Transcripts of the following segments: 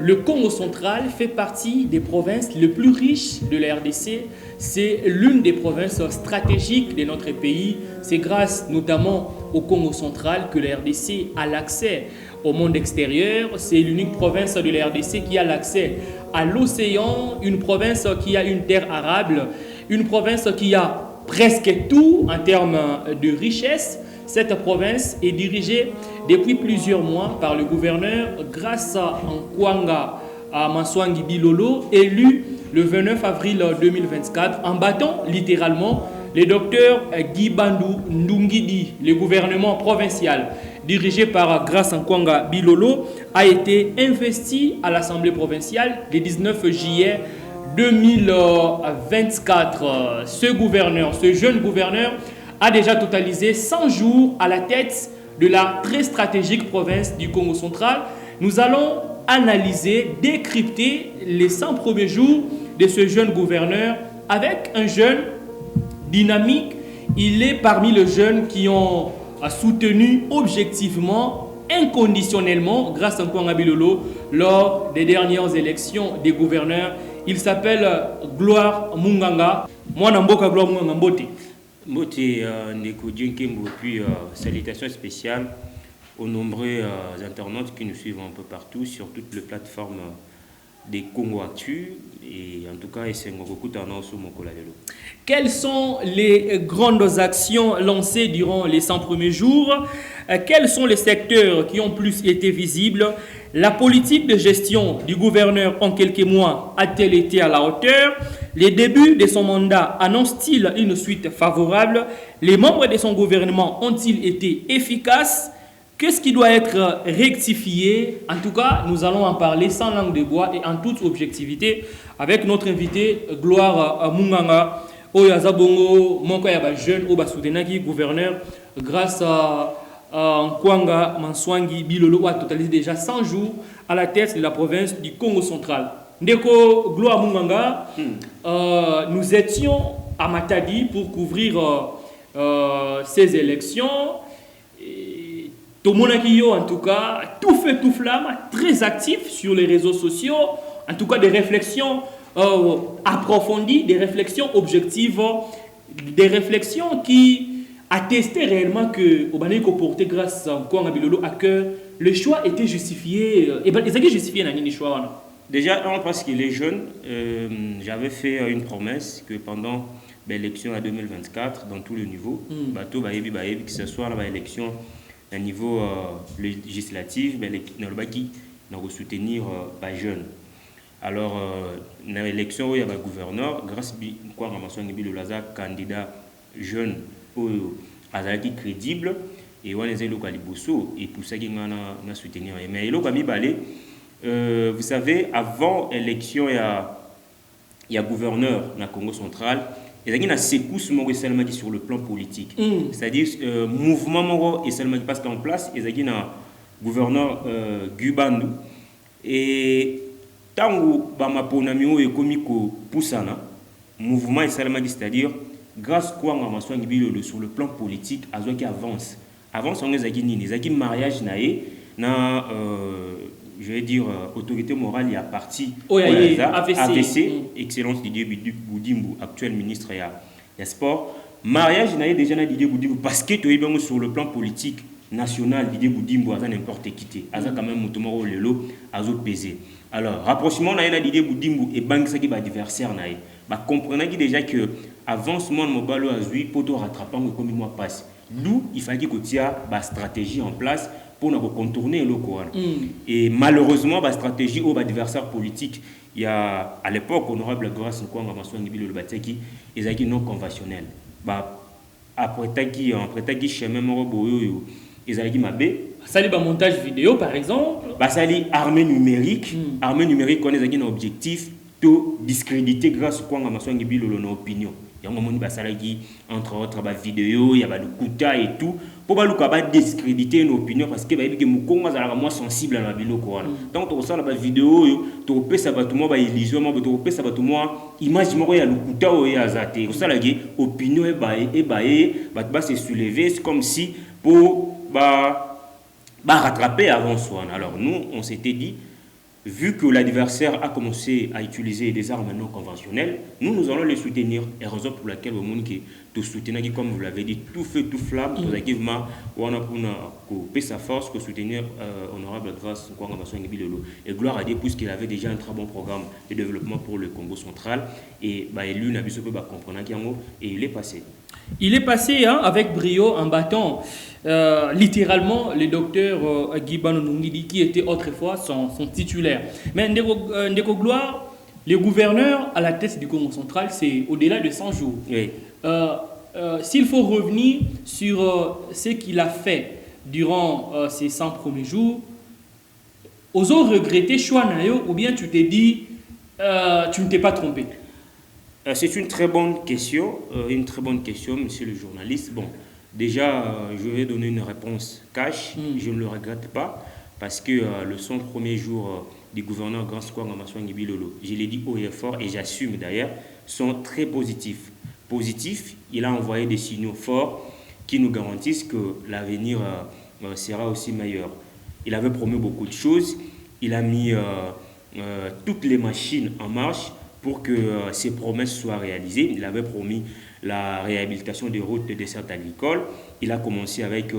le Congo central fait partie des provinces les plus riches de la RDC. C'est l'une des provinces stratégiques de notre pays. C'est grâce notamment au Congo central que la RDC a l'accès au monde extérieur. C'est l'unique province de la RDC qui a l'accès à l'océan, une province qui a une terre arable, une province qui a presque tout en termes de richesse. Cette province est dirigée depuis plusieurs mois par le gouverneur grâce à Nkwanga Manswangi Bilolo, élu le 29 avril 2024 en battant littéralement le docteur Guy Bandou Ndungidi. Le gouvernement provincial dirigé par Grace Nkwanga Bilolo a été investi à l'Assemblée provinciale le 19 juillet 2024. Ce jeune gouverneur a déjà totalisé 100 jours à la tête de la très stratégique province du Congo central. Nous allons analyser, décrypter les 100 premiers jours de ce jeune gouverneur avec un jeune dynamique. Il est parmi les jeunes qui ont soutenu objectivement, inconditionnellement, grâce à Nkwanga Bilolo, lors des dernières élections des gouverneurs. Il s'appelle Gloire Munganga. Moi, Namboka Gloire Munganga Mbote. Mbote Ndeko Djenkembo, puis salutations spéciales aux nombreux internautes qui nous suivent un peu partout sur toutes les plateformes des Congo Actu et en tout cas Quelles sont les grandes actions lancées durant les 100 premiers jours? Quels sont les secteurs qui ont plus été visibles? La politique de gestion du gouverneur en quelques mois a-t-elle été à la hauteur? Les débuts de son mandat annoncent-ils une suite favorable? Les membres de son gouvernement ont-ils été efficaces? Qu'est-ce qui doit être rectifié? En tout cas, nous allons en parler sans langue de bois et en toute objectivité avec notre invité Gloire Munganga. Oyaza Bongo, mon kaya jeune, oba soutenaki gouverneur grâce à Nkwanga Manswangi Bilolo a totalisé déjà 100 jours à la tête de la province du Congo central. Ndeko Gloire Munganga, nous étions à Matadi pour couvrir ces élections. Tomonakio, en tout cas, tout feu, tout flamme, très actif sur les réseaux sociaux, en tout cas des réflexions approfondies, des réflexions objectives, des réflexions qui attestaient réellement que Obaneko portait grâce à Nkwanga Bilolo à que le choix était justifié. Et bien, ils justifié dans le choix. Déjà, parce qu'il est jeune, j'avais fait une promesse que pendant l'élection à 2024, dans tous les niveaux, que ce soit l'élection à niveau législatif, nous allons soutenir les jeunes. Alors, dans l'élection, il y a un gouverneur, grâce à Manswangi Bilolo, candidat jeune, qui crédible, et on est local et pour ça qu'il a soutenir. Mais il a vous savez, avant l'élection, il y a gouverneur dans le Congo central. Il y a une secousse sur le plan politique. C'est-à-dire, mouvement et seulement qui passe en place, il y a un gouverneur Gubandu. Et tant que Bamaponamio et Komiko Poussana, mouvement et seulement c'est-à-dire, grâce à quoi on a sur le plan politique, qui avance. Avance, on a un mariage, je vais dire, autorité morale, il y a parti AVC, Excellence Didier Boudimbo, actuel ministre des Sports. Mariage, il y a déjà Didier Boudimbo, parce que tu es sur le plan politique national, Didier Boudimbo, il y a n'importe qui. Il y a quand même Moutomoro Lelo, il y a pesé. Alors, rapprochement, il y a Didier Boudimbo et Banksaki, adversaire. Comprenez déjà que avancement de Mobalo Azui, pour te rattraper comme moi passe. D'où il fallait qu'il y ait une stratégie en place pour nous contourner le Coran. Et malheureusement, la stratégie aux adversaires politiques, il y a à l'époque, honorable Grace Nkwanga Manswangi Bilolo Bateki, ils étaient non conventionnels. Après Taki, chemin Moroboyo, ils étaient mabé. Ça les montage vidéo par exemple. Ça les armée numérique. Armée numérique, on a un objectif de discréditer Grace Nkwanga Manswangi Bilolo dans l'opinion. Il y a un moment où entre autres vidéo, il y a le kuta et tout. Pour pas discréditer une opinion parce que les gens sont moins sensibles à la vidéo. Donc, tu reçois la vidéo, tu peux savoir tout le monde, illusion, tu peux savoir tout le monde, image, il y a le kuta, il y a zate. Tu reçois l'opinion, va se soulever, c'est comme si pour rattraper avant soi. Alors, nous, on s'était dit, vu que l'adversaire a commencé à utiliser des armes non conventionnelles, nous allons les soutenir. Et raison pour laquelle au monde qui tout soutenir, comme vous l'avez dit, tout feu, tout flamme, positivement, on a coupé sa force, que soutenir honorable grâce et gloire à Dieu, puisqu'il avait déjà un très bon programme de développement pour le Congo central. Et lui, n'a pas comprendre et il est passé. Il est passé avec brio en battant littéralement le docteur Guibano Nungidi qui était autrefois son titulaire. Mais Ndeko Gloire, le gouverneur à la tête du Congo central, c'est au-delà de 100 jours. Oui. S'il faut revenir sur ce qu'il a fait durant ces 100 premiers jours, osons regretter Chouanayo ou bien tu t'es dit, tu ne t'es pas trompé? C'est une très bonne question, monsieur le journaliste. Bon, déjà, je vais donner une réponse cash. Je ne le regrette pas parce que le 100 premiers jours du gouverneur Grand Square Ngamaswangi Bilolo, je l'ai dit haut et fort et j'assume d'ailleurs, sont très positifs. Positif, il a envoyé des signaux forts qui nous garantissent que l'avenir sera aussi meilleur. Il avait promis beaucoup de choses, il a mis toutes les machines en marche pour que ces promesses soient réalisées. Il avait promis la réhabilitation des routes de dessert agricole. Il a commencé avec,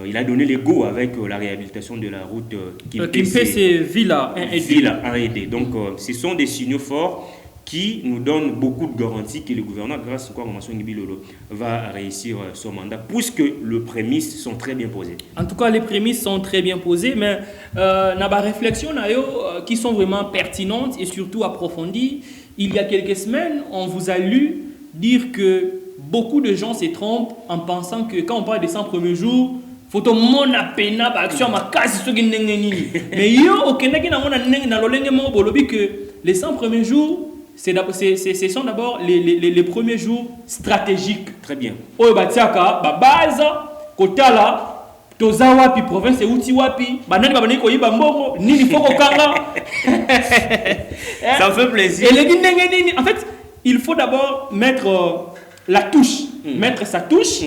il a donné les go avec la réhabilitation de la route Kimpese-Villa 1 et 2. Donc ce sont des signaux forts qui nous donne beaucoup de garanties que le gouverneur, grâce à quoi va réussir son mandat, puisque les prémices sont très bien posées. En tout cas, les prémices sont très bien posées, mais na ba réflexion qui sont vraiment pertinentes et surtout approfondies. Il y a quelques semaines, on vous a lu dire que beaucoup de gens se trompent en pensant que quand on parle des 100 premiers jours, photo mona pena ba action ma kasi so nini. Mais yo okenaki na mona neng na lolenge mo bolobi que les 100 premiers jours ce sont d'abord les premiers jours stratégiques. Très bien. Oyo batiaka ba base kotala toza wapi province uti wapi banani babani ko yiba mbongo nini foko kanga. Ça me fait plaisir. Et les nini en fait, il faut d'abord mettre la touche, mettre sa touche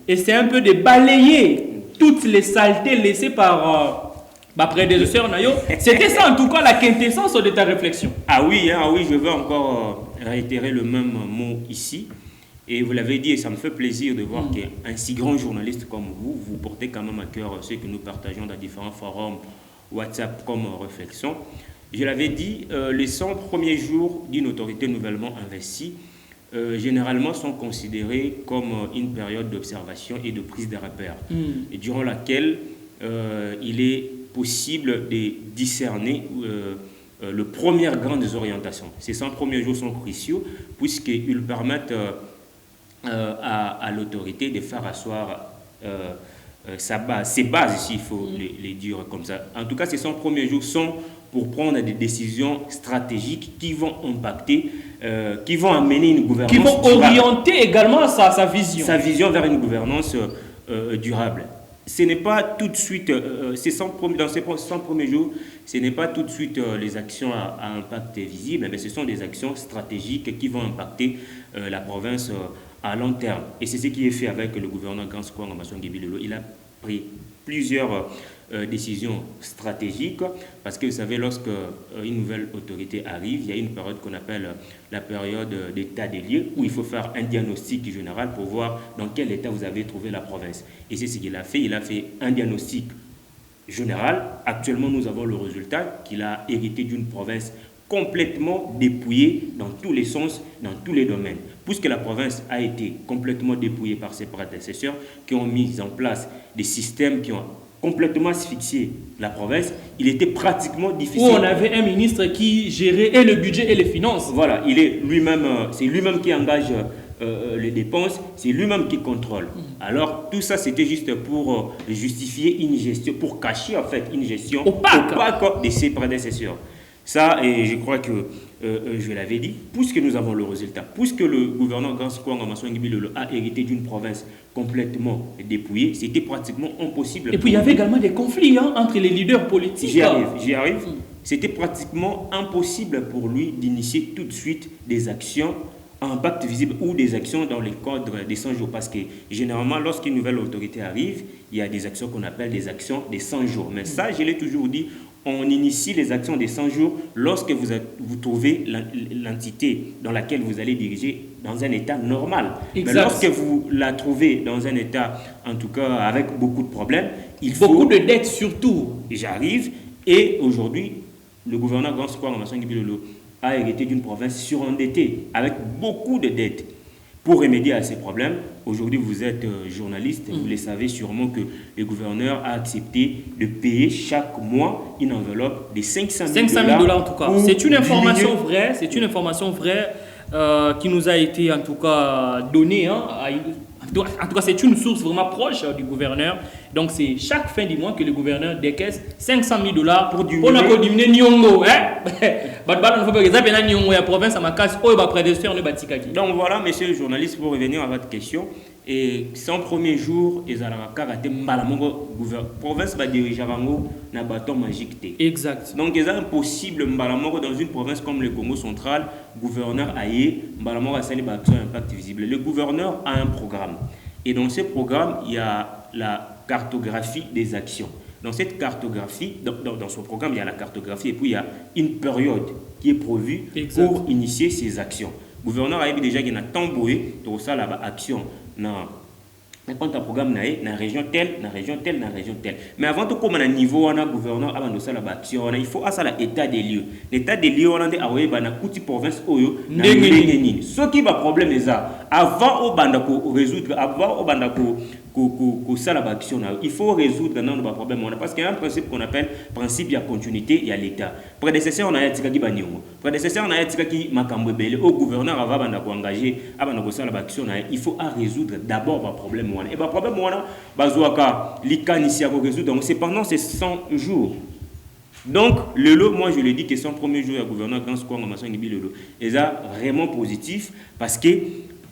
et c'est un peu de balayer toutes les saletés laissées par prédécesseur Nayo. C'était ça en tout cas la quintessence de ta réflexion. Ah oui, je veux encore réitérer le même mot ici. Et vous l'avez dit, et ça me fait plaisir de voir qu'un si grand journaliste comme vous portez quand même à cœur ce que nous partageons dans différents forums WhatsApp comme réflexion. Je l'avais dit, les 100 premiers jours d'une autorité nouvellement investie, généralement sont considérés comme une période d'observation et de prise de repères, et durant laquelle il est possible de discerner les premières grandes orientations. Ces 100 premiers jours sont cruciaux puisqu'ils permettent à l'autorité de faire asseoir ses bases, s'il faut les dire comme ça. En tout cas, ces 100 premiers jours sont pour prendre des décisions stratégiques qui vont impacter, qui vont amener une gouvernance qui vont orienter également sa vision. Sa vision vers une gouvernance durable. Ce n'est pas tout de suite, dans ces 100 premiers jours, ce n'est pas tout de suite les actions à impact visible, mais ce sont des actions stratégiques qui vont impacter la province à long terme. Et c'est ce qui est fait avec le gouverneur Grand Square Ngamaswangi Bilolo. Il a pris plusieurs décisions stratégiques parce que vous savez, lorsque une nouvelle autorité arrive, il y a une période qu'on appelle la période d'état des lieux où il faut faire un diagnostic général pour voir dans quel état vous avez trouvé la province. Et c'est ce qu'il a fait. Il a fait un diagnostic général. Actuellement, nous avons le résultat qu'il a hérité d'une province complètement dépouillée dans tous les sens, dans tous les domaines. Puisque la province a été complètement dépouillée par ses prédécesseurs qui ont mis en place des systèmes qui ont complètement asphyxié la province, il était pratiquement difficile. Où on avait un ministre qui gérait et le budget et les finances. Voilà, il est lui-même, c'est lui-même qui engage les dépenses, c'est lui-même qui contrôle. Alors tout ça c'était juste pour justifier une gestion, pour cacher en fait une gestion opaque de ses prédécesseurs. Ça, et je crois que je l'avais dit, puisque nous avons le résultat, puisque le gouverneur Grand Square Ngamaswangi Bilolo a hérité d'une province complètement dépouillée, c'était pratiquement impossible. Et puis il y avait également des conflits entre les leaders politiques. J'y arrive. C'était pratiquement impossible pour lui d'initier tout de suite des actions à impact visible ou des actions dans le cadre des 100 jours. Parce que généralement, lorsqu'une nouvelle autorité arrive, il y a des actions qu'on appelle des actions des 100 jours. Mais ça, je l'ai toujours dit, on initie les actions des 100 jours lorsque vous trouvez l'entité dans laquelle vous allez diriger dans un état normal. Exact. Mais lorsque vous la trouvez dans un état, en tout cas avec beaucoup de problèmes, il faut... Beaucoup de dettes surtout. J'arrive, et aujourd'hui, le gouverneur Grand Square Massangi Bilolo a hérité d'une province surendettée, avec beaucoup de dettes. Pour remédier à ces problèmes, aujourd'hui vous êtes journaliste, vous le savez sûrement que le gouverneur a accepté de payer chaque mois une enveloppe de 500 000 $. En tout cas. C'est une information vraie, qui nous a été en tout cas donnée. Hein, en tout cas, c'est une source vraiment proche du gouverneur. Donc, c'est chaque fin du mois que le gouverneur décaisse 500 000 $ pour diminuer Nyongo. Donc, voilà, monsieur le journaliste, pour revenir à votre question. Et son premier jour, ils ont karaté mbalamongo province va diriger na bâton magique. Exact. Donc, il est impossible mbalamongo dans une province comme le Congo central, gouverneur aïe, mbalamongo a sali action impact visible. Le gouverneur a un programme. Et dans ce programme, il y a la cartographie des actions. Dans cette cartographie, dans son programme, il y a la cartographie et puis il y a une période qui est prévue pour initier ces actions. Le gouverneur a déjà qu'il a tamboué pour ça là action dans un programme dans la région telle, dans la région telle, dans la région telle. Mais avant tout comme à niveau on a gouverneur avant de ça la action, il faut à ça l'état des lieux. L'état des lieux on a des away bana kuti province oyo na ngeni. Ce qui va problème est ça. Avant au bandako résoudre, avant au bandako ça la action il faut résoudre dans nos problèmes parce qu'il y a un principe qu'on appelle principe de continuité il y a l'état. Prédécesseur on a tika ki baniongo. Prédécesseur on a tika ki makambo belé au gouverneur avant bandako engagé avant ça la action il faut à résoudre d'abord le problème et le problème bazoaka likanisi à résoudre donc c'est pendant ces 100 jours. Donc, le lot, moi je le dis que son premier jour à gouverneur Grand Square Massangi Bilolo est vraiment positif parce que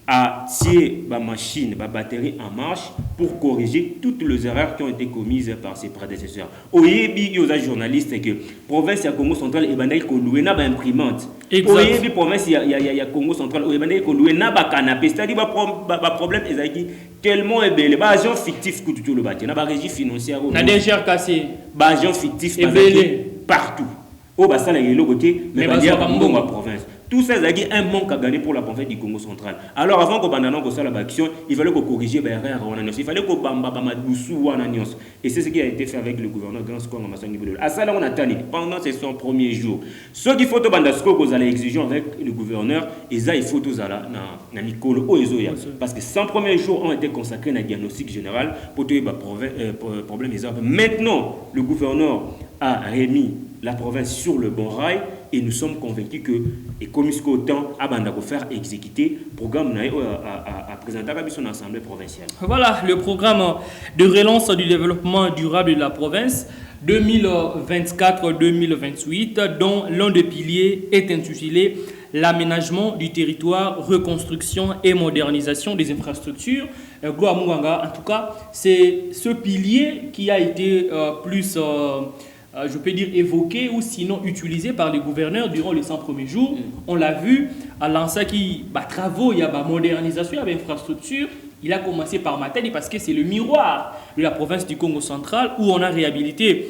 à tirer la machine, la batterie en marche pour corriger toutes les erreurs qui ont été commises par ses prédécesseurs. Oyebi, il y a des journalistes que province ya Congo central et bandai ko loué na ba imprimante. Oyebi province ya Congo central et bandai ko loué na ba canapé. C'est-à-dire ba problème ezaki tellement ébélé. Ba agent fictif que tout le bâti. Na ba régie financière. Na DGR cassé. Ba agent fictif partout. Au bas ça le côté mais ba dire ma province. Tout ça, c'est un manque à gagner pour la province du Congo central. Alors, avant qu'on abandonne ça, l'action, il fallait qu'on corrige les erreurs. Il fallait qu'on bambamaboussou. Et c'est ce qui a été fait avec le gouverneur Grand Square Massangi Bilolo. À ça, là, on a tanné pendant ces 100 premiers jours. Ce qu'il faut que allez exiger avec le gouverneur, il faut tout ça là, na Nicolo, parce que 100 premiers jours ont été consacrés à un diagnostic général pour tous les problèmes. Maintenant, le gouverneur a remis la province sur le bon rail et nous sommes convaincus que et comme il faut autant à faire exécuter le programme à présenter à son assemblée provinciale. Voilà le programme de relance du développement durable de la province 2024-2028 dont l'un des piliers est intitulé l'aménagement du territoire, reconstruction et modernisation des infrastructures. En tout cas, c'est ce pilier qui a été plus je peux dire évoqué ou sinon utilisé par les gouverneurs durant les 100 premiers jours. On l'a vu à l'ANSA qui travaux, il y a modernisation, il y a infrastructure. Il a commencé par Matadi parce que c'est le miroir de la province du Congo central où on a réhabilité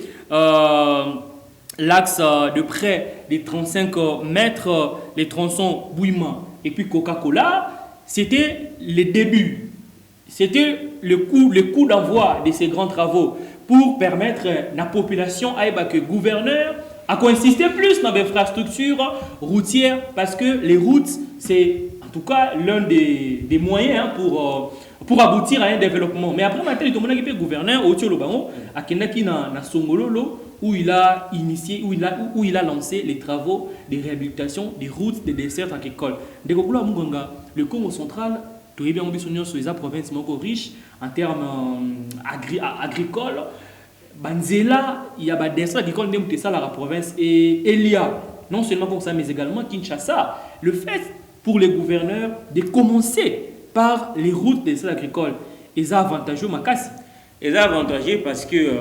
l'axe de près des 35 mètres, les tronçons Bouima et puis Coca-Cola. C'était le début. C'était le coup d'envoi de ces grands travaux pour permettre à la population, que le gouverneur a insister plus dans l'infrastructure routière parce que les routes, c'est en tout cas l'un des moyens pour aboutir à un développement. Mais après, le gouverneur, à Songololo, où il a initié, où il a lancé les travaux de réhabilitation des routes, des desserts agricoles. Le Congo central, c'est une province riche en termes agricoles. Banzela, il y a des desserts agricoles dans la province et il y a non seulement comme ça, mais également Kinshasa. Le fait pour les gouverneurs de commencer par les routes des desserts agricoles, c'est avantageux, Makassi. C'est avantageux parce que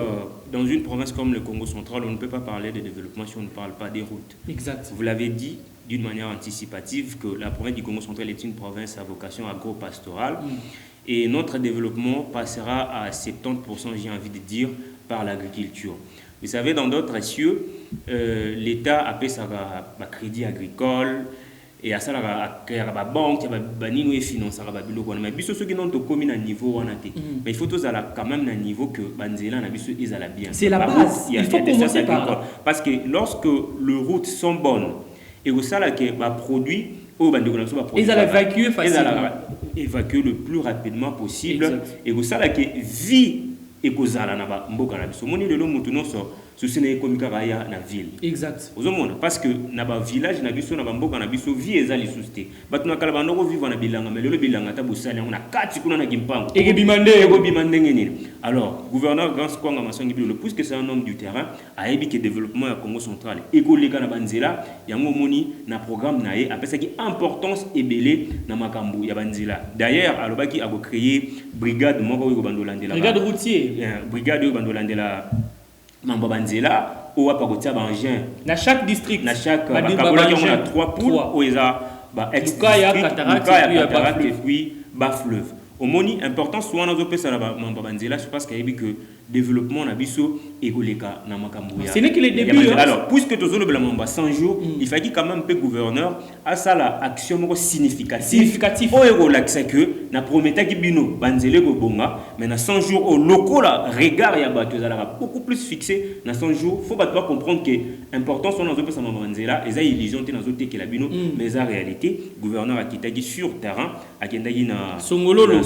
dans une province comme le Congo central, on ne peut pas parler de développement si on ne parle pas des routes. Exact. Vous l'avez dit d'une manière anticipative que la province du Congo central est une province à vocation agro-pastorale et notre développement passera à 70%, j'ai envie de dire, par l'agriculture. Vous savez, dans d'autres cieux, l'État a fait ça crédit agricole, et à ça, il y a la banque, il y a finance, mais bis ceux qui n'ont pas commis à niveau, mais il faut tous quand même à niveau que Banzela ils allaient bien. C'est la base. Il faut commencer par là. Parce que lorsque les routes sont bonnes et au salaire qui va produit, ils allaient évacuer facilement. Ils évacuer le plus rapidement possible. Exact. Et au salaire qui vit et que ça na ba mboka na biso moni lelo mutu no so souci na ekomi kaka ya na ville. Exact. Ozomona parce que na ba village na biso na ba mboka na biso vie ezali susté batu na kala bandoko vivre na bilanga mais lelo bilanga ta bosali on a kati kuna na kimpango eke bimande ngeni. Alors gouverneur Gans Kwanga Massangi Bilo puisque c'est un homme du terrain a ébi que développement ya Congo central ekoleka na banzela yango moni na programme na ye apesa ki importance ebele na makambu ya banzela. D'ailleurs alobaki a créer brigade moko ko bandolandela brigade routier brigade de bandolandela mamba banzela ou apa kotia ba engin na chaque district na chaque bakabola qui on a 3 poules ou eza ba cataracte et puis ba fleuve au moni important soit na zo pesa na mamba banzela je pense qu'il y a que développement na biso ekoleka na makambu ya. Ce n'est que le début. Alors puisque tozolo bela mamba 100 jours il fallait quand même peu gouverneur à ça la action moko significatif o ekolakisa que na prometa ki bino banzele ko bonga mais na 100 jours au lokola regard ya bato ezalaka beaucoup plus fixé na 100 jours faut pas comprendre que important son nazo pesa mamba banzela eza illusion te nazo tekela bino mais en réalité gouverneur akitaki sur terrain akendaki na Songololo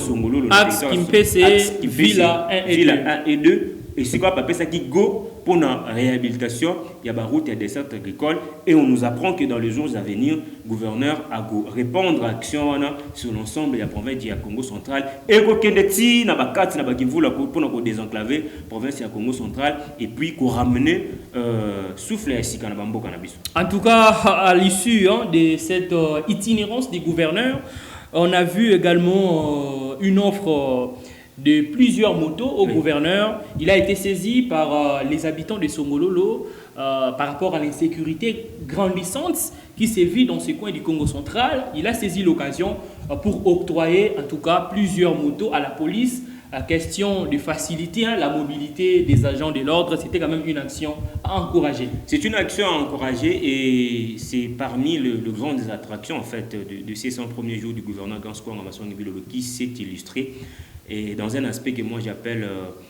axe Kimpese Villa 1 et 2 et c'est quoi papa ça qui go pour la réhabilitation il y a ba route et dessert agricole et on nous apprend que dans les jours à venir gouverneur a go répondre à action sur l'ensemble de la province du Congo central et ko kendeti na ba kati na ba Kivu pour na ko désenclaver province du Congo central et puis ko ramener souffle à sika na bamboka na biso. En tout cas à l'issue de cette itinérance des gouverneurs on a vu également une offre de plusieurs motos au gouverneur. Il a été saisi par les habitants de Songololo par rapport à l'insécurité grandissante qui sévit dans ce coin du Congo central. Il a saisi l'occasion pour octroyer en tout cas plusieurs motos à la police. La question de faciliter la mobilité des agents de l'ordre, c'était quand même une action à encourager. C'est une action à encourager et c'est parmi le grand des attractions en fait de ces 100 premiers jours du gouverneur Gans Kwanga Massangi Bilo qui s'est illustré. Et dans un aspect que moi j'appelle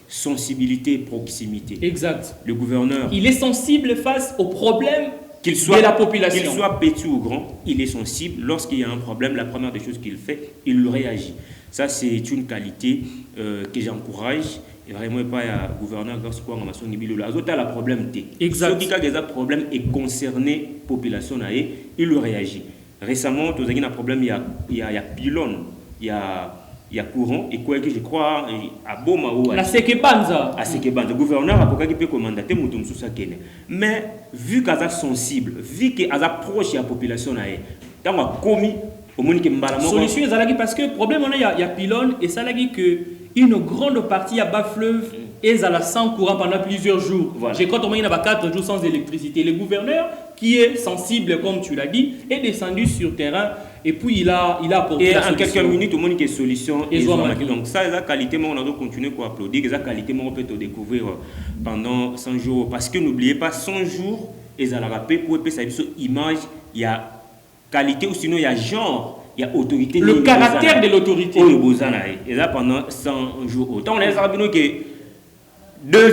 sensibilité et proximité. Exact. Le gouverneur... Il est sensible face aux problèmes de la population. Qu'il soit petit ou grand, il est sensible. Lorsqu'il y a un problème, la première des choses qu'il fait, il réagit. Ça, c'est une qualité que j'encourage. Et vraiment, pas le gouverneur Gans Kwanga Massangi Bilo. Il a un problème. Exact. Ceux qui ont un problème et concerné la population, il réagit. Récemment, il y a un problème, il y a pylône, il y a courant et quoi que je crois à Boma ou à Sekebanza le gouverneur a pas pu commander mutum sous ça mais vu qu'elle est sensible vu qu'elle est proche de la population tant a commis au monde qui mbala solution ezalaki parce que problème on a il y a pylône et ça l'a dit que une grande partie à bas fleuve est à la sans courant pendant plusieurs jours. Voilà. J'ai quand on a 4 jours sans électricité. Le gouverneur qui est sensible comme tu l'as dit est descendu sur terrain et puis il a apporté et en quelques minutes au monde qui est solution et donc ça la qualité on doit continuer à applaudir la qualité on peut découvrir pendant 100 jours parce que n'oubliez pas 100 jours et ça la rappelle pour ça image il y a qualité ou sinon il y a genre il y a autorité le caractère de l'autorité et là pendant 100 jours autant les arbres que 2 ans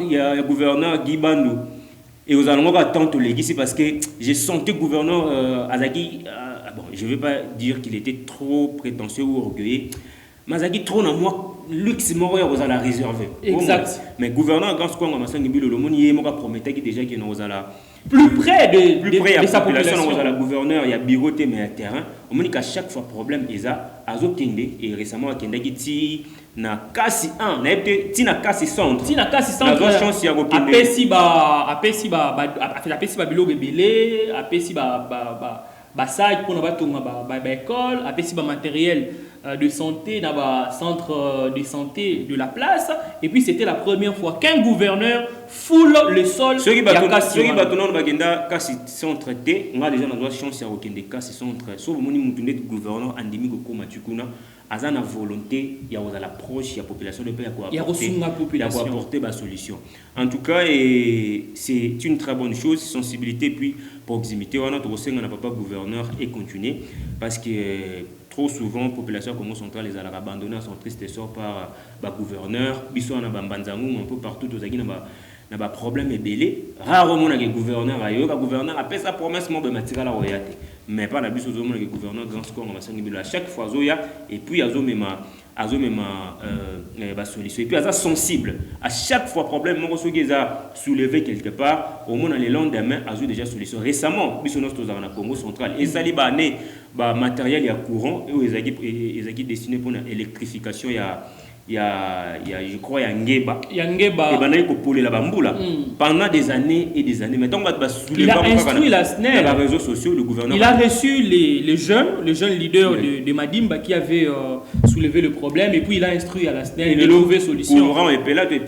il y a gouverneur Guy Bandou et aux allons attendre les ici parce que j'ai senti gouverneur Azaki bon je ne vais pas dire qu'il était trop prétentieux ou orgueilleux mais Azaki trop dans moi luxe moro aux alla réserver exact mais gouverneur Gans Kwanga Massangi Bilo le monde il m'a prometté qu'il déjà qu'il nous alla plus près de sa population nous alla gouverneur il y a bureau mais il y a terrain on me dit qu'à chaque fois problème eza azokende et récemment akendaki ti na kasi 1 na epte ti na kasi centre la chance ya kokende apesi ba biloko ebele apesi ba Basai pour école, après si matériel de santé dans le centre de santé de la place. Et puis c'était la première fois qu'un gouverneur foule le sol. Ceux qui sont traités, on a déjà la chance de des cas sont traités. Sauf que gouverneur endémique au Matukuna, a la volonté, il y a l'approche, il y a la population de pays à apporter la solution. En tout cas, c'est une très bonne chose, sensibilité puis proximité. On a pas gouverneur et continuer parce que trop souvent, la population Congo centrale les a abandonnés à son triste sort par le gouverneur. Biso na Banzangou, un peu partout aux Agui na ba problème est belé. Rarement le gouverneur ayo, le gouverneur a fait sa promesse mon be matika la royauté. Mais pas la biso zo mon le gouverneur grand score on va s'engueuler à chaque fois zoya et puis azo mema solution et puis aza sensible à chaque fois problème mon soki za soulevé quelque part au moins les lendemain azo déjà solution récemment biso nos tozara na Congo central et sali ba né ba matériel ya courant et ezaki destiné pour l'électrification il y a je crois il y a Ngeba et banaï ko poler la bambula pendant des années et des années maintenant on va soulever il a instruit la SNEL les réseaux sociaux le gouvernement il a reçu les jeunes leaders de Madimba qui avaient soulevé le problème et puis il a instruit à la SNEL de trouver solution courant et puis là et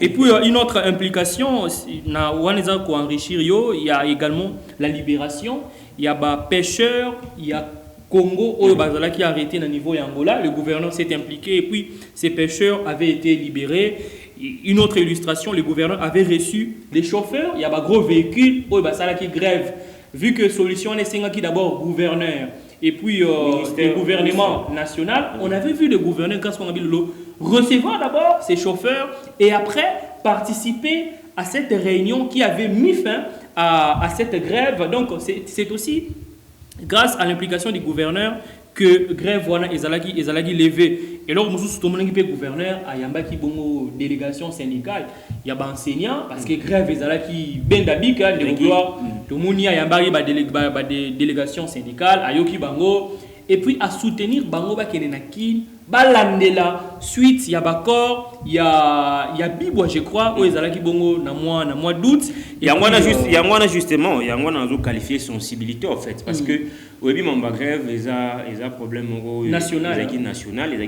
puis une autre implication na waneza ko enrichir yo il y a également la libération il y a ba pêcheurs il y a Congo, qui a arrêté au niveau d'Angola, le gouverneur s'est impliqué et puis ces pêcheurs avaient été libérés. Une autre illustration, le gouverneur avait reçu des chauffeurs, il y a des gros véhicules, qui grèvent. Vu que solution est d'abord gouverneur et puis le gouvernement national, on avait vu le gouverneur recevoir d'abord ces chauffeurs et après participer à cette réunion qui avait mis fin à cette grève. Donc c'est aussi grâce à l'implication du gouverneur que grève voilà ezalaki levé et alors mususu to monangi pe gouverneur ayambaki bongo délégation syndicale ya ba enseignant parce que grève ezalaki bendabika de vouloir to moni ayambaki ba délégation syndicale ayoki bango et puis à soutenir bango ba kenena kin balandela suite ya bakor ya Bibwa je crois où ezalaki bongo na mois d'août il y a justement il y a qualifié sensibilité en fait parce que au début mon grève ils a problème national ils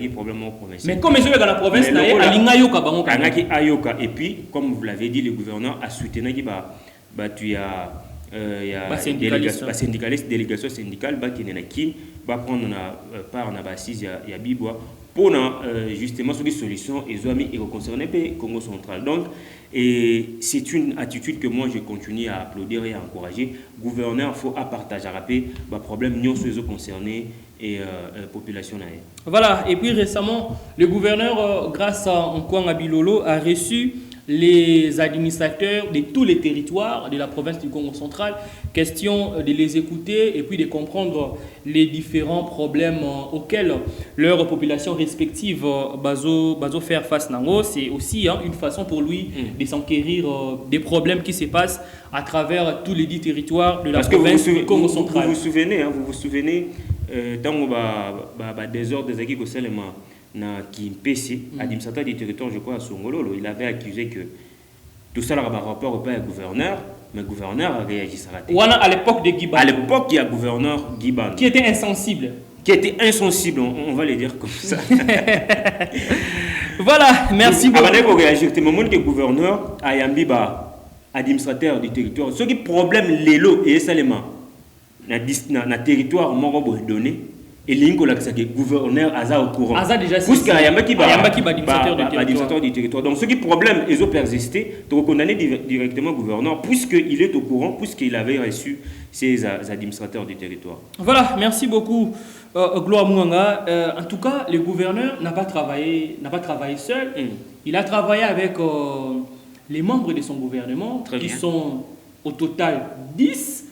a problème provincial mais comme ils sont dans la province na alinga yoka bango kanaki ayoka et puis comme vous l'avez dit le gouverneur a soutenu qui tu il y a syndicaliste délégation syndicale qui va prendre part na assise il y a Bibwa pour justement sur les solutions et zoami et concerner le Congo central. Donc c'est une attitude que moi je continue à applaudir et à encourager. Gouverneur faut à partager rappeler les problèmes non sur les concernés et population. Voilà, et puis récemment le gouverneur grâce à Nkwanga Bilolo a reçu les administrateurs de tous les territoires de la province du Congo central. Question de les écouter et puis de comprendre les différents problèmes auxquels leurs populations respectives bazo faire face. C'est aussi une façon pour lui de s'enquérir des problèmes qui se passent à travers tous les 10 territoires de la province du Congo central. Vous vous souvenez dans le désordre des équipes au na Kimpese, administrateur du territoire, je crois, à Songololo, il avait accusé que tout ça par rapport au père gouverneur, mais le gouverneur a réagi ça raté. À l'époque de Guiban. À l'époque, il y a gouverneur Guiban. Qui était insensible. On va le dire comme ça. Voilà, merci beaucoup. Avant de réagir, c'est le moment que le gouverneur a yambi administrateur du territoire. Ce qui est problème, l'élo et seulement, dans le territoire, on va donner. Et l'ingo le gouverneur Aza au courant. Aza déjà c'est ça. Administrateur du territoire. Donc ce qui est problème, ils ont persisté, de condamner directement le gouverneur puisqu'il est au courant, puisqu'il avait reçu ces administrateurs du territoire. Voilà, merci beaucoup Gloire Mouanga. En tout cas, le gouverneur n'a pas travaillé seul. Il a travaillé avec les membres de son gouvernement qui sont au total 10.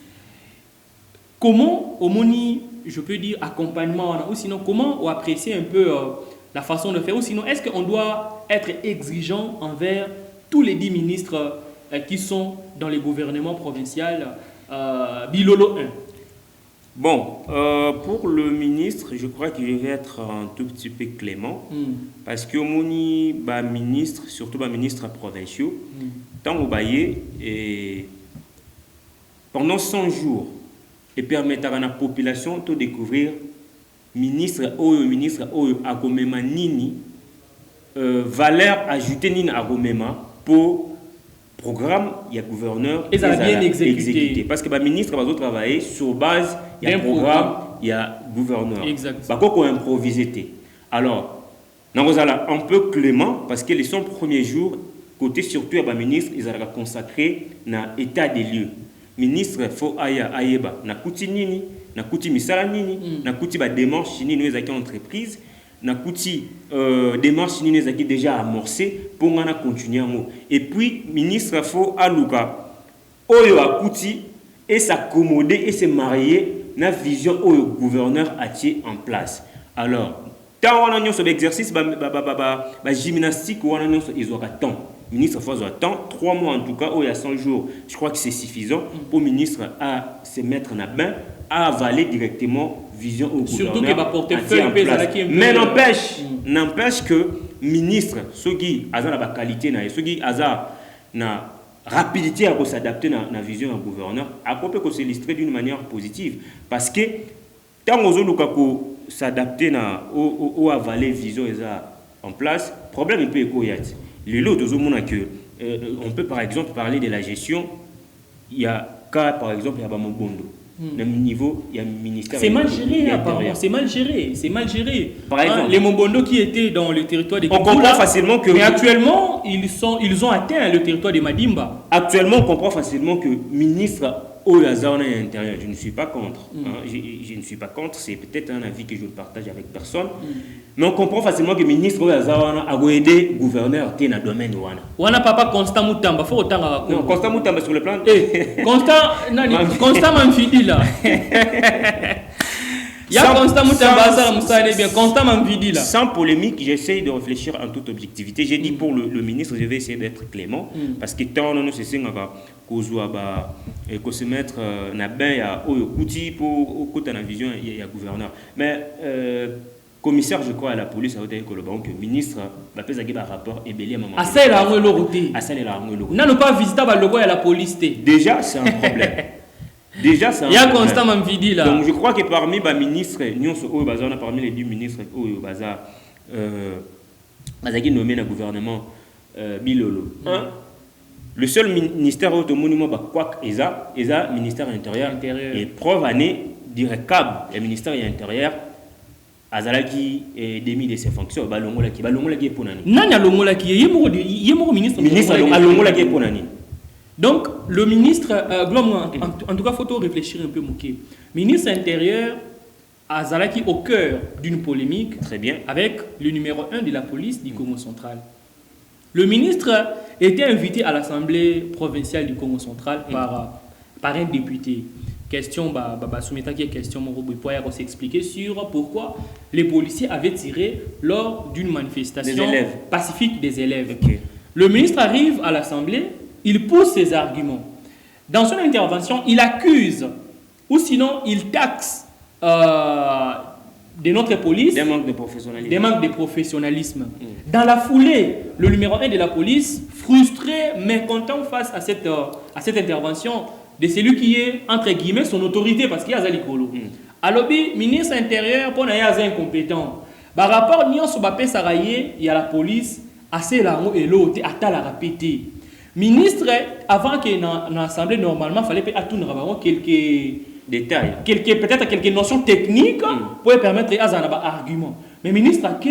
Comment Omoni, je peux dire accompagnement, ou sinon comment on apprécie un peu la façon de faire, ou sinon est-ce qu'on doit être exigeant envers tous les 10 ministres qui sont dans le gouvernement provincial Bilolo 1? Bon, pour le ministre, je crois qu'il vais être un tout petit peu clément, parce que Omoni, ministre, surtout ministre provinciaux, tant au Baye, pendant 100 jours, et permettre à la population de découvrir ministre oyo akomema nini valeur ajoutée nini akomema pour programme il y a gouverneur et ça a bien exécuté parce que ba ministre va travailler sur base il y a programme il y a gouverneur ba ko improviser. Alors Nangozala un peu clément parce que les 100 premiers jours côté surtout ba ministre ils allaient consacrer na état des lieux. Ministre faut ayeba na kuti nini na kuti misala nini na kuti ba démarche nini nous ezaki entreprise na kuti démarche nini ezaki déjà amorcé pour ngana continuer ngo et puis ministre faut aluka oyo akuti et s'accommoder et se marier na vision oyo gouverneur a tiré en place. Alors tant on a sur l'exercice ba gymnastique on a ils aura temps. Ministre faut temps 3 mois en tout cas, il y a 100 jours. Je crois que c'est suffisant pour le ministre à se mettre en bain, à avaler directement vision au surtout gouvernement. Surtout que portefeuille mais n'empêche que ministre, ceux qui ont la qualité, ceux qui ont la rapidité à s'adapter à la vision du gouverneur, à peut s'illustrer d'une manière positive. Parce que tant qu'on s'adapter ou avaler vision en place, problème un peu écoyate. On peut par exemple parler de la gestion. Il y a cas par exemple, il y a Bamobondo. Au niveau, il y a un ministère. C'est mal géré, apparemment. C'est mal géré. C'est mal géré. Par exemple, les Mobondo qui étaient dans le territoire des on comprend facilement que. Mais actuellement, ils ont atteint le territoire de Madimba. Actuellement, on comprend facilement que ministre Oyazana est intérieur. Je ne suis pas contre. Je ne suis pas contre. C'est peut-être un avis que je ne partage avec personne. Mais on comprend facilement que le ministre Oyazana a aidé le gouverneur dans le domaine de Wana. Wana papa Constant Moutamba, faut autant à non, Constant Moutamba sur le plan. Constant Manfidi là. Il y a Constant Moutamba, ça me bien. Constant Manfidi là. Sans polémique, j'essaie de réfléchir en toute objectivité. J'ai dit pour le ministre, je vais essayer d'être clément. Parce que tant on c'est qu'on se mettre na bain ya oyo kuti pour côté na vision il y a gouverneur mais commissaire je crois à la police a été que le ministre va faire un rapport et bélier maman à ça la ngoloroté n'a pas visité ba logo à la police déjà c'est un problème déjà c'est un il y a Constant Manfidi là donc je crois que parmi les ministres parmi les 2 ministres oyo baza bazaki nommé dans gouvernement Bilolo le seul ministère où tout le monde est ministère intérieur. Et preuve année, direct câble, le ministère intérieur, Azalaki est démis de ses fonctions. Balongola qui est pour nani. Nani Alongola qui est ministre. Ministre Alongola qui est pour nani. Donc le ministre, en tout cas, faut réfléchir un peu Mouké. Ministre intérieur, Azalaki au cœur d'une polémique. Très bien. Avec le numéro 1 de la police du Congo central. Le ministre était invité à l'Assemblée provinciale du Congo central par un député. Question, question, pour s'expliquer sur pourquoi les policiers avaient tiré lors d'une manifestation pacifique des élèves. Okay. Le ministre arrive à l'Assemblée, il pousse ses arguments. Dans son intervention, il accuse, ou sinon il taxe de notre police des manques de professionnalisme. Dans la foulée, le numéro 1 de la police, frustré, mécontent face à cette intervention de celui qui est, entre guillemets, son autorité, parce qu'il y a Zalikolo. Alors, ministre intérieur, pour n'a pas incompétent. Par rapport à ce que Saraye, il y a la police, assez large et l'autre, à la répéter. Ministre, avant que dans l'Assemblée, normalement, il fallait attendre quelques détails, peut-être quelques notions techniques pour permettre à un argument. Mais le ministre qui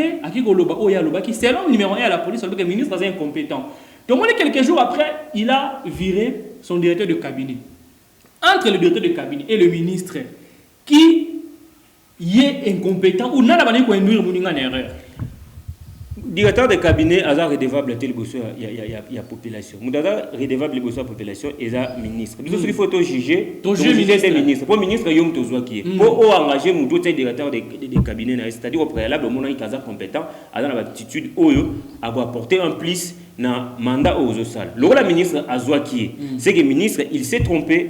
selon le numéro 1 à la police, le ministre est incompétent. Donc quelques jours après, il a viré son directeur de cabinet. Entre le directeur de cabinet et le ministre qui est incompétent ou n'a pas une erreur. Directeur de cabinet, hasard redevable à tel il y a population. Moudada redevable à la population et la ministre. Parce qu'il faut juger. Ton ministre. Pour le ministre, il y a un pour engager mon directeur de cabinet, c'est-à-dire au préalable, mon ami Kaza compétent, à l'attitude à apporter un plus dans le mandat aux salles. Le ministre a Zouaki, c'est que le ministre, il s'est trompé.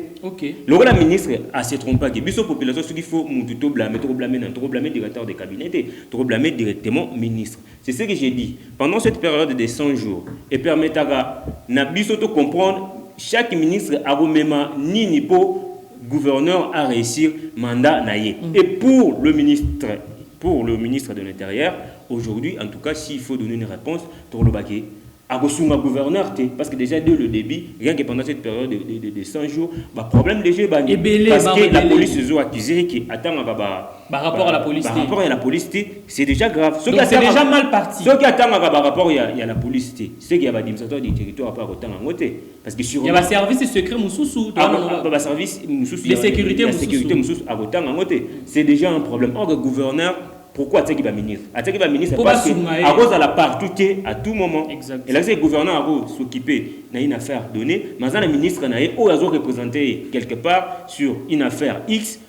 Le ministre a s'est trompé. Il y a population, ce qu'il faut blâmer le directeur de cabinet, blâmer directement le ministre. C'est ce que j'ai dit. Pendant cette période de 100 jours, et permettra de comprendre chaque ministre a même ni pour gouverneur a réussi mandat naïe. Et pour le ministre de l'Intérieur, aujourd'hui, en tout cas, s'il faut donner une réponse pour le baquet, à gouverneur, parce que déjà dès le début, rien que pendant cette période de 100 jours, problème déjà parce que la police a accusé qui attend rapport à la police. Par rapport à la police, c'est déjà grave. Donc c'est déjà mal parti. Ceux qui attendent par rapport à la police, c'est qu'il y a des administrateurs du territoire par autant en côté. Parce que il y a un service secret Moussoussou. Les sécurités Moussoussou à autant en côté. C'est déjà un problème. Or, le gouverneur, pourquoi Atseki va ministre? Atseki va ministre parce qu'à cause de la partout à tout moment. Exact. Et là, c'est le gouverneur a s'occuper d'une affaire donnée. Mais le ministre a représenté quelque part sur une affaire X.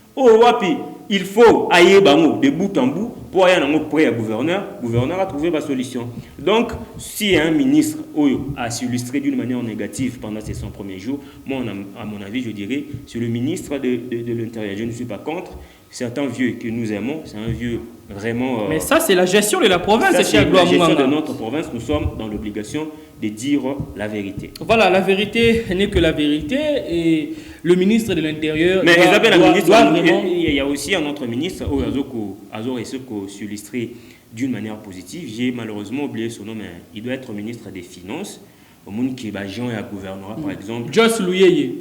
Il faut aller de bout en bout pour aller près au gouverneur. Le gouverneur a trouvé la solution. Donc, si un ministre a s'illustré d'une manière négative pendant ces 100 premiers jours, moi, à mon avis, je dirais, c'est le ministre de l'Intérieur. Je ne suis pas contre. C'est un vieux que nous aimons, c'est un vieux vraiment... Mais ça, c'est la gestion de la province, c'est la gestion de notre province. Nous sommes dans l'obligation de dire la vérité. Voilà, la vérité n'est que la vérité et le ministre de l'Intérieur mais il y a aussi un autre ministre, Azor et ceux qui s'illustrent d'une manière positive. J'ai malheureusement oublié son nom, mais il doit être ministre des Finances. Au monde qui est agent et gouvernorat, par exemple. Joyce Louyeye.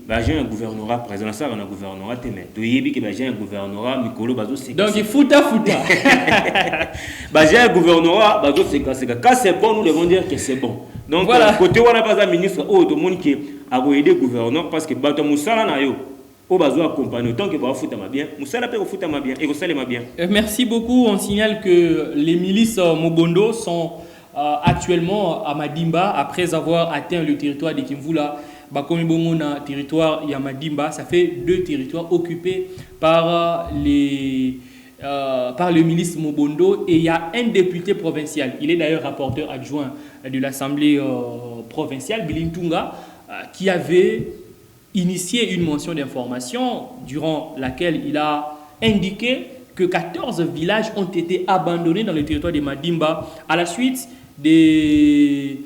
Agent et gouvernorat, président, ça, on a gouvernorat, mais tu y es qui agent et gouvernorat, Mikolo, Bazo, c'est donc, il faut ta. Agent et gouvernorat, Bazo, c'est quand c'est bon, nous devons dire que c'est bon. Donc, voilà. Côté, on n'a pas un ministre, tout le monde qui a aidé le gouverneur, parce que Bato Moussala n'a eu. Au besoin accompagné tant que va foutre ma bien, Moussala peut foutre ma bien et Rossale ma bien. Merci beaucoup. On signale que les milices Mobondo sont actuellement à Madimba après avoir atteint le territoire de Kimvula. Bakomi Bomona, territoire Yamadimba, ça fait 2 territoires occupés par les milices Mobondo et il y a un député provincial. Il est d'ailleurs rapporteur adjoint de l'Assemblée provinciale, Bilintunga, qui avait initié une mention d'information durant laquelle il a indiqué que 14 villages ont été abandonnés dans le territoire de Madimba à la suite de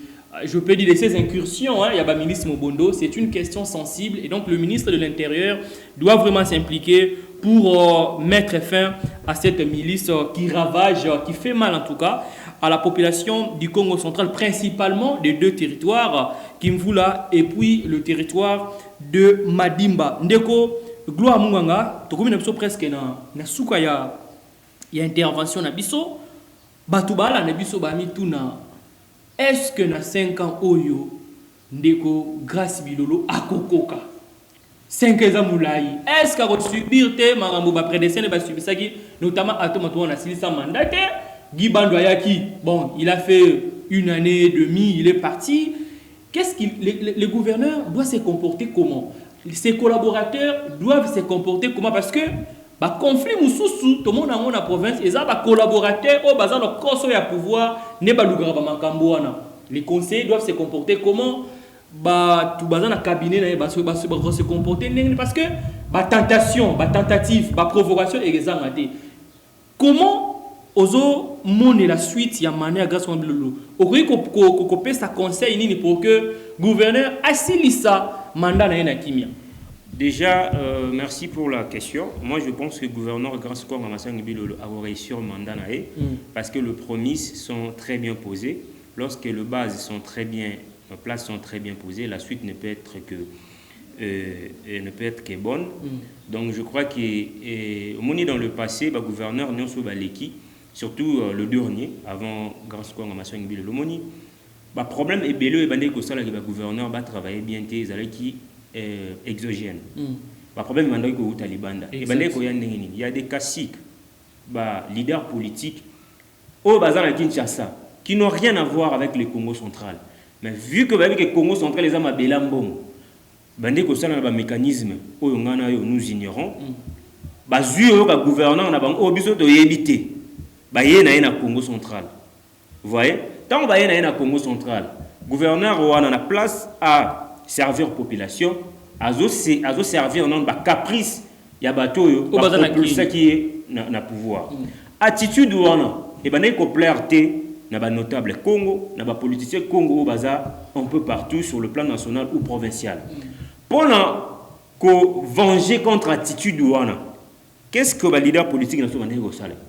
ces incursions. Il y a le ministre Mobondo, c'est une question sensible et donc le ministre de l'Intérieur doit vraiment s'impliquer pour mettre fin à cette milice qui ravage, qui fait mal en tout cas à la population du Congo central, principalement des 2 territoires, Kimvula et puis le territoire de Madimba. Ndeko, gloire Munganga, tu as presque na souka ya intervention na biso, batubala na biso ba mituna. Est-ce que na 5 ans oyo ndeko grâce bilolo akokoka 5 ans moulai est-ce qu'à subir te marambo ba prédécesseur ba subir ça qui notamment atomato na silisa mandat Guy Bandoyaki, bon, il a fait 1 année et demie, il est parti. Qu'est-ce qu'il le gouverneur doit se comporter comment? Ses collaborateurs doivent se comporter comment? Parce que bah conflit mususu tout le monde dans la province et ça bah collaborateurs au bazar le corps ya pouvoir ne ba lugara ba makambo wana. Les conseillers doivent se comporter comment? Bah tout bazar na cabinet na ba se comporter parce que bah tentation, bah tentative, bah provocation et examate. Comment ozo mone la suite ya manière grâce au bilolo okoi ko pesa conseil nini pour que gouverneur asilisa mandat na kimia? Déjà, merci pour la question. Moi, je pense que le gouverneur grâce au Ramassang Bilolo a réussi sur mandat parce que les promesses sont très bien posées. Lorsque les bases sont très bien, les places sont très bien posées, la suite ne peut être que bonne. Donc, je crois que dans le passé, le gouverneur Nyonso Baleki, surtout le dernier, avant grâce au Ramassang Bilolo, le problème est belé et que le gouverneur va travailler bien, qui exogène. Le problème est que Taliban, il y a des classiques, leaders politiques au bazar à Kinshasa qui n'ont rien à voir avec le Congo central. Mais vu que le Congo central les a mabelambom, bande ko sala ba mécanisme oyo ngana yo nous ignorons. Bazuyo ka gouverneur na bango obiso to yebité. Ba yena na Congo central. Vous voyez? Tant ba yena na Congo central, gouverneur wana na place à servir population, azo servir non ba caprice ya bato yo pour ça qui est na pouvoir. Attitude wana et bané ko plairté na ba notable Congo, na ba politicien Congo au bazar un peu partout sur le plan national ou provincial. Pendant ko venger contre attitude ouana. Qu'est-ce que le leader politique dans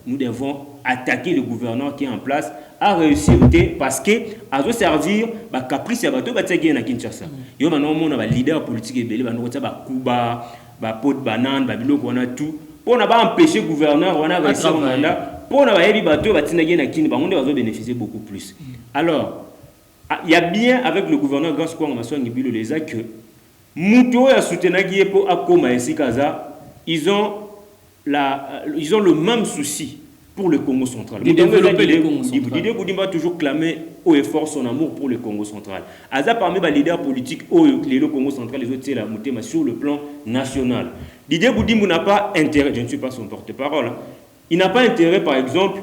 nous devons attaquer le gouverneur qui est en place à réussir parce que à servir ba caprice ya bato ba tsagiye na Kinshasa. Yo maintenant on a leader politique ebele ba ndoko ba kuba ba pot banane ba biloko wana tout pour na ba empêcher gouverneur wana réussir mandat pour na ba yebi bato ba tinagiye na Kinshasa ba monde va bénéficier beaucoup plus. Alors il y a bien avec le gouverneur Grand Square Maswa Ngibilo les a que muto ya soutenagiye po akoma esikaza ils ont le même souci pour le Congo central. De développer le Congo central. Didier Boudimba a toujours clamé haut et fort son amour pour le Congo central. Aza parmi les leaders politiques le Congo central, les autres, c'est la montée sur le plan national. Didier Boudimba n'a pas intérêt, je ne suis pas son porte-parole, hein. Il n'a pas intérêt, par exemple,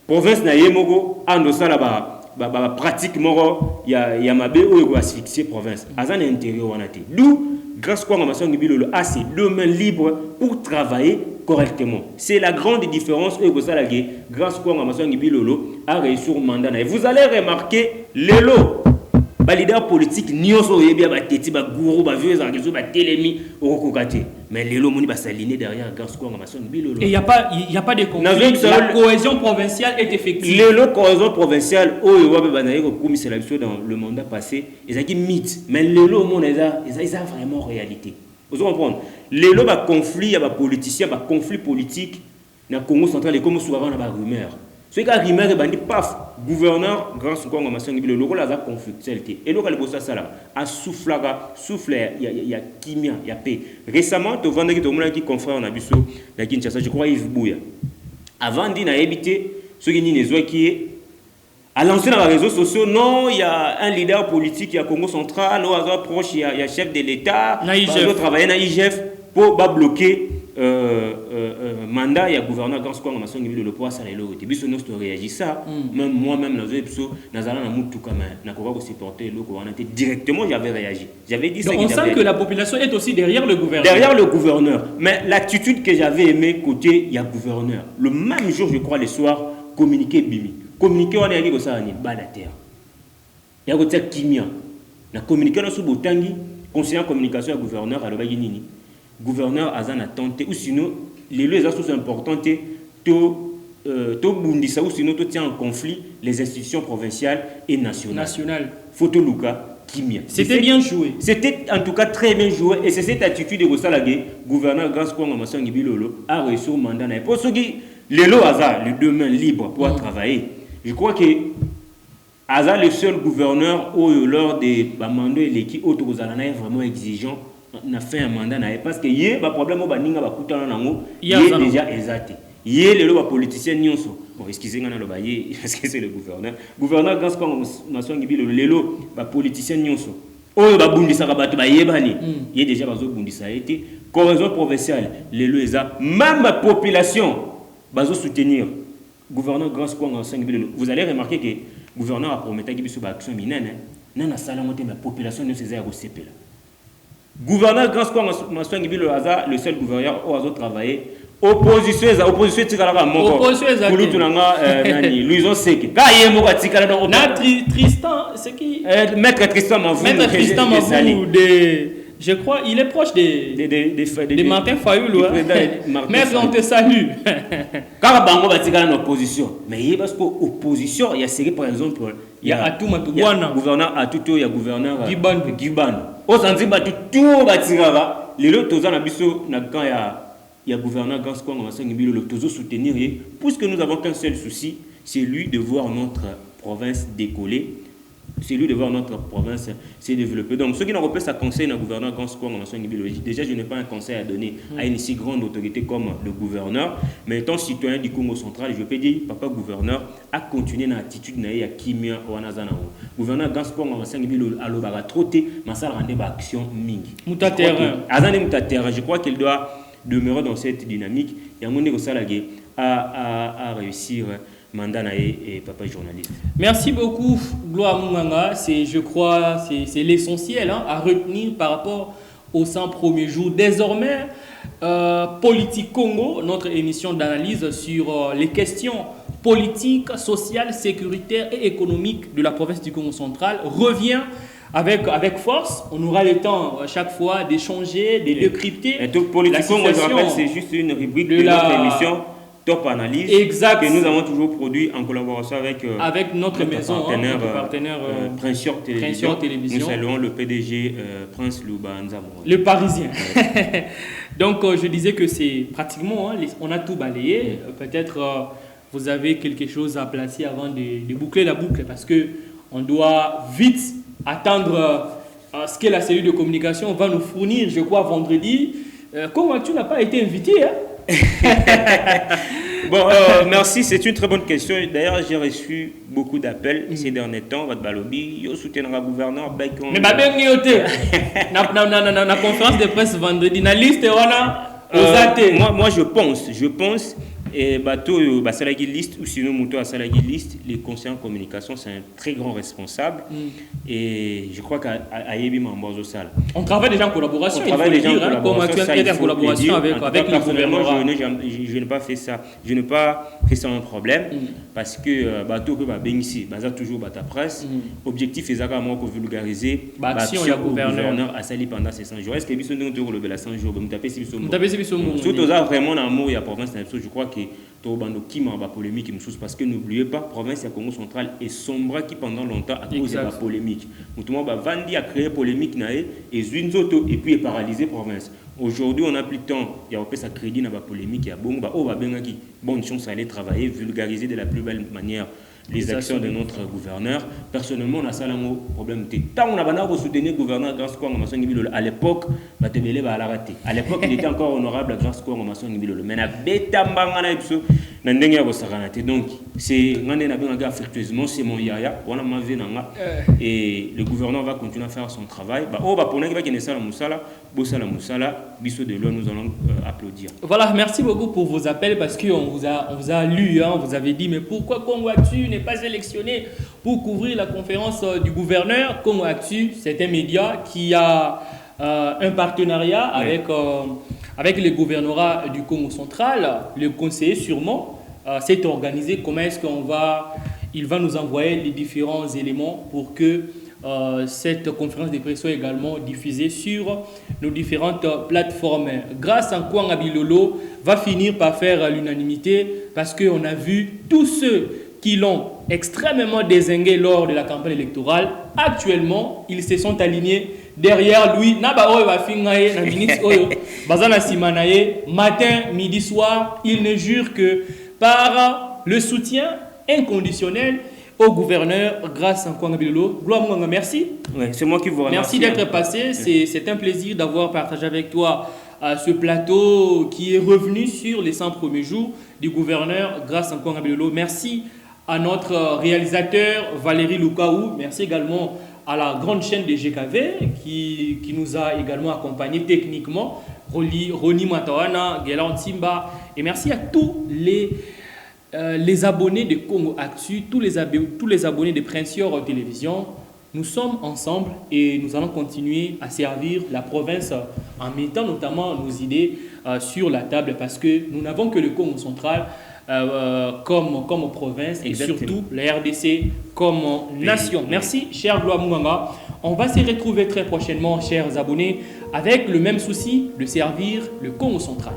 province Nayemogo, à Nosala, pratique moro, il y a Mabé ou asphyxier province. Aza n'a intérêt au Wanate. D'où, grâce à Masson Ngibilo, a ses 2 mains libres pour travailler correctement. C'est la grande différence grâce à Masson Ngibilo a réussi au mandat. Et vous allez remarquer les lots. Les leaders politiques, nyoso yebia ba teti ba gourou ba vieux argiso ba télémi au kokate. Mais les lots moni ba s'aligner derrière grâce à Masson Ngibilo. Et il y a pas de conflit. La cohésion provinciale est effective. Les lots cohésion provinciale oh wa ba na yeko komi c'est la dans le mandat passé, ils ont dit mythe, mais les lots mon ils a vraiment réalité. Vous comprenez? Les lots ba conflit ya ba politicien ba conflit politique na Congo central et comme souvent na ba rumeur. Ce qui a rumeur et bandi paf gouverneur grand Congo Masson Ngibilo le rôle a conflictualité et le rôle bossa sala a souffle il y a kimia il y a paix. Récemment to vendredi to mona qui confrère on a biso na Kinshasa je crois Yves Bouya. Avant dit na éviter ce qui ni les qui a lancé dans les réseaux sociaux, non, il y a un leader politique, il y a Congo central, au hasard proche, il y a chef de l'État, il doit travailler dans l'IGF pour bloquer mandat, il y a gouverneur Grand Square, Masson Ngibilo le poids, ça les lots. Et puis, si nous réagit ça, même moi-même, dans les épisodes, nous allons tout comme un accord supporter le gouvernement. Directement, j'avais réagi. J'avais dit ça. Donc, on sent que la population est aussi derrière le gouverneur. Derrière le gouverneur. Mais l'attitude que j'avais aimé côté, il y a gouverneur. Le même jour, je crois, le soir, communiquer Bimi. Communiquer, on a dit que ça, on est bas la terre. Il y a que Kimia. La communication sur Botangi, conseiller en communication à gouverneur, à l'Obaginini. Gouverneur Azan a tenté, ou sinon, les lois sont importantes, to bundisa, ou sinon, to tient en conflit les institutions provinciales et nationales. Photo Luka, Kimia. C'était bien joué. C'était en tout cas très bien joué, et c'est cette attitude de Gossalagé, gouverneur Grand Square Masson Ngibilo, a réussi au mandat. Et pour ceux qui, les lois Azan, les 2 mains libres pour travailler, je crois que Aza le seul gouverneur lors des mandats et l'équipe autorisana est vraiment exigeant n'a fait un mandat parce que yé ba problème au baninga ba kutana nango yé déjà exact yé le ba politicien nyonso bon excusez-moi na lo ba yé parce que c'est le gouverneur Grand Square Masson Ngibilo lelo ba politicien nyonso o ba bundisa ka bato ba yebani yé déjà bazo bundisa été cohésion provinciale lelo eza même la population bazo soutenir gouverneur Grand Square Masson Ngibilo. Vous allez remarquer que le gouverneur a promis qu'il y a une action minenne. Non, la population ne s'est pas recépée. Gouverneur Grand Square Masson Ngibilo, le seul gouverneur qui a travaillé. Opposition, c'est la Louison Seke. Tristan, c'est qui? Maître Tristan Mavou. Maître Tristan Mavou, je crois, il est proche de Martin Fayoulou. Maître, on te salue. Quand Bango va tirer en opposition, mais il y a parce qu'opposition, il y a série par exemple, il y a Atou Matouana, gouverneur Atouto, il y a gouverneur Giban. Au Zanzibar, tout va tirer. Les autres, tous en abisso, il y a gouverneur Grand Square Masson Ngibilo, le toujours soutenir. Puisque nous avons qu'un seul souci, c'est lui de voir notre province décoller. C'est lui de voir notre province se développer. Donc, ceux qui n'ont pas ça conseil au gouverneur Grand Square Masson Ngibilo, déjà, je n'ai pas un conseil à donner à une si grande autorité comme le gouverneur. Mais étant citoyen du Congo central, je peux dire, papa gouverneur, a continué dans l'attitude à Kimia Wanazana. Gouverneur Grand Square Masson Ngibilo a l'obara trotté, mais ça rendait action mingi. Je crois qu'il doit demeurer dans cette dynamique. Et à mon niveau, ça a réussir. Mandat et papa journaliste. Merci beaucoup, Gloire Munganga. Je crois c'est l'essentiel à retenir par rapport aux 100 premiers jours. Désormais, Politique Congo, notre émission d'analyse sur les questions politiques, sociales, sécuritaires et économiques de la province du Congo central, revient avec force. On aura le temps à chaque fois d'échanger, de décrypter. Et tout Politico, moi je rappelle, c'est juste une rubrique de notre émission Top Analyse que nous avons toujours produit en collaboration avec notre maison, partenaire Prince York Télévision. Nous saluons le PDG Prince Louba Nzamo. Le Parisien. Donc je disais que c'est pratiquement, on a tout balayé. Peut-être vous avez quelque chose à placer avant de boucler la boucle, parce qu'on doit vite attendre ce que la cellule de communication va nous fournir, je crois, vendredi. Comment tu n'as pas été invité, hein? Bon, merci, c'est une très bonne question. D'ailleurs, j'ai reçu beaucoup d'appels ces derniers temps. Votre balobi, yo soutient le gouverneur. Mais bien la conférence de presse vendredi, na liste moi je pense. Et bateau Salagi List ou sinon Mouto à Salagi List, les conseillers en communication, c'est un très grand responsable. Et je crois qu'à Yebi Mambozo Sal. On travaille déjà en collaboration. On travaille déjà en collaboration avec le gouvernement. Je n'ai pas fait ça. Je n'ai pas fait ça un problème parce que bateau peut bénéficier. Baza toujours ta presse. Objectif est moi que vulgariser. Action le gouverneur à Sali pendant ces 100 jours. Est-ce que Bisson nous le bel 100 jours? Vous tapez si Bisson. Surtout vraiment l'amour, il y a province. Je crois que qui m'a polémique parce que n'oubliez pas, province de Congo central est sombre qui pendant longtemps a causé la polémique. Moutouma Vandi a créé polémique et Zunzoto et puis est paralysé province. Aujourd'hui, on n'a plus de temps. Il y a un peu sa crédit dans la polémique. Il y a bonne chance à aller travailler, vulgariser de la plus belle manière les actions de notre gouverneur. Personnellement, on a ça un problème. Tant on a soutenir le gouverneur grâce à l'époque, à l'époque, il était encore honorable grâce à mais donc, c'est affectueusement, c'est mon yaya. Et le gouverneur va continuer à faire son travail. Nous allons applaudir. Voilà, merci beaucoup pour vos appels parce qu'on vous a lu, vous avez dit, mais pourquoi Congo Actu n'est pas sélectionné pour couvrir la conférence du gouverneur? Congo Actu, c'est un média qui a un partenariat avec le gouvernorat du Congo central. Le conseiller sûrement s'est organisé. Comment est-ce il va nous envoyer les différents éléments pour que cette conférence de presse soit également diffusée sur nos différentes plateformes. Grâce à Nkwanga Bilolo va finir par faire l'unanimité parce qu'on a vu tous ceux qui l'ont extrêmement dézingué lors de la campagne électorale. Actuellement, ils se sont alignés derrière lui. Matin, midi, soir, il ne jure que par le soutien inconditionnel au gouverneur grâce à Nkwanga Bilolo. Gloire, merci. Ouais, c'est moi qui vous remercie. Merci d'être passé. C'est un plaisir d'avoir partagé avec toi ce plateau qui est revenu sur les 100 premiers jours du gouverneur grâce à Nkwanga Bilolo. Merci à notre réalisateur Valérie Lukaou. Merci également à la grande chaîne de GKV qui nous a également accompagnés techniquement. Roni Matawana, Gélan Simba. Et merci à tous les abonnés de Congo Actu, tous les abonnés de Prince York Télévision. Nous sommes ensemble et nous allons continuer à servir la province en mettant notamment nos idées sur la table parce que nous n'avons que le Congo central comme province et surtout la RDC comme nation. Merci, cher Gloire Munganga. On va se retrouver très prochainement, chers abonnés, avec le même souci de servir le Congo central.